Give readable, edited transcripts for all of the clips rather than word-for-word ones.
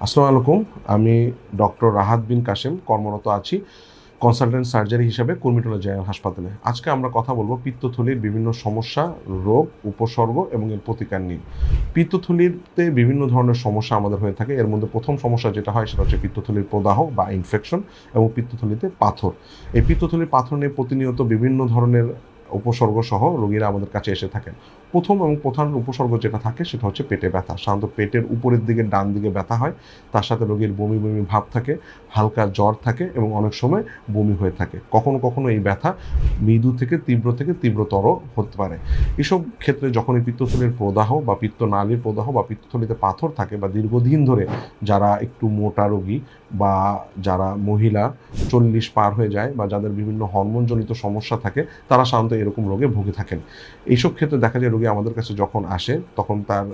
আসসালামু আলাইকুম। আমি ডক্টর রাহাত বিন কাশেম কর্মরত আছি কনসালটেন্ট সার্জারি হিসেবে কুর্মিটোলা জেনারেল হাসপাতালে। আজকে আমরা কথা বলবো পিত্তথলির বিভিন্ন সমস্যা, রোগ, উপসর্গ এবং এর প্রতিকার নিয়ে। পিত্তথলিতে বিভিন্ন ধরনের সমস্যা আমাদের হয়ে থাকে। এর মধ্যে প্রথম সমস্যা যেটা হয় সেটা হচ্ছে পিত্তথলির প্রদাহ বা ইনফেকশন এবং পিত্তথলিতে পাথর। এই পিত্তথলির পাথর নিয়ে প্রতিনিয়ত বিভিন্ন ধরনের উপসর্গ সহ রোগীরা আমাদের কাছে এসে থাকেন। প্রথম এবং প্রধান উপসর্গ যেটা থাকে সেটা হচ্ছে পেটে ব্যথা। সাধারণত পেটের উপরের দিকে ডান দিকে ব্যথা হয়, তার সাথে রোগীর বমি বমি ভাব থাকে, হালকা জ্বর থাকে এবং অনেক সময় বমি হয়ে থাকে। কখনো কখনো এই ব্যথা মৃদু থেকে তীব্রতর হতে পারে। এসব ক্ষেত্রে যখন এই পিত্তথলির প্রদাহ বা পিত্তনালীর প্রদাহ বা পিত্তথলিতে পাথর থাকে বা দীর্ঘদিন ধরে যারা একটু মোটা রোগী বা যারা মহিলা 40 পার হয়ে যায় বা যাদের বিভিন্ন হরমোনজনিত সমস্যা থাকে, তারা সাধারণত এরকম রোগে ভুগে থাকেন। এইসব ক্ষেত্রে দেখা যায় রোগী আমাদের কাছে যখন আসে তখন তার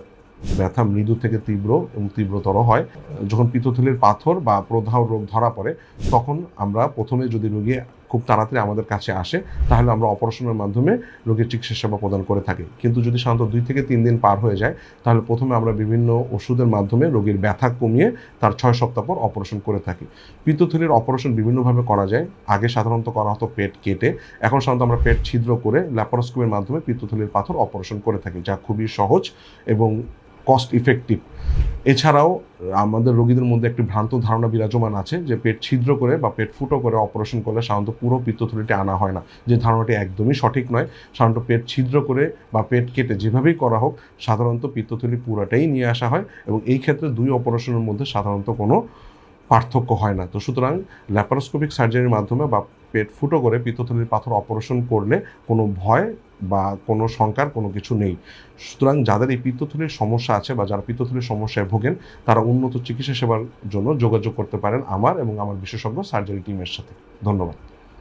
ব্যথা মৃদু থেকে তীব্র এবং তীব্রতর হয়। যখন পিত্তথলির পাথর বা প্রদাহ রোগ ধরা পড়ে তখন আমরা প্রথমে যদি রোগী খুব তাড়াতাড়ি আমাদের কাছে আসে তাহলে আমরা অপারেশনের মাধ্যমে রোগীর চিকিৎসা সেবা প্রদান করে থাকি। কিন্তু যদি সাধারণত 2 থেকে 3 দিন পার হয়ে যায় তাহলে প্রথমে আমরা বিভিন্ন ওষুধের মাধ্যমে রোগীর ব্যথা কমিয়ে তার 6 সপ্তাহ পর অপারেশন করে থাকি। পিত্তথলির অপারেশন বিভিন্নভাবে করা যায়। আগে সাধারণত করা হতো পেট কেটে, এখন সাধারণত আমরা পেট ছিদ্র করে ল্যাপারোস্কোপির মাধ্যমে পিত্তথলির পাথর অপারেশন করে থাকি, যা খুবই সহজ এবং কস্ট ইফেক্টিভ। এছাড়াও আমাদের রোগীদের মধ্যে একটি ভ্রান্ত ধারণা বিরাজমান আছে যে পেট ছিদ্র করে বা পেট ফুটো করে অপারেশন করলে সাধারণত পুরো পিত্তথলিটি আনা হয় না, যে ধারণাটি একদমই সঠিক নয়। সাধারণত পেট ছিদ্র করে বা পেট কেটে যেভাবেই করা হোক সাধারণত পিত্তথলি পুরোটাই নিয়ে আসা হয় এবং এই ক্ষেত্রে 2 অপারেশনের মধ্যে সাধারণত কোনো পার্থক্য হয় না। তো সুতরাং ল্যাপারোস্কোপিক সার্জারির মাধ্যমে বা পেট ফুটো করে পিত্তথলির পাথর অপারেশন করলে কোনো ভয় বা কোনো শঙ্কার কোনো কিছু নেই। সুতরাং যাদের এই পিত্তথলির সমস্যা আছে বা যারা পিত্তথলির সমস্যায় ভোগেন তারা উন্নত চিকিৎসা সেবার জন্য যোগাযোগ করতে পারেন আমার এবং আমার বিশেষজ্ঞ সার্জারি টিমের সাথে। ধন্যবাদ।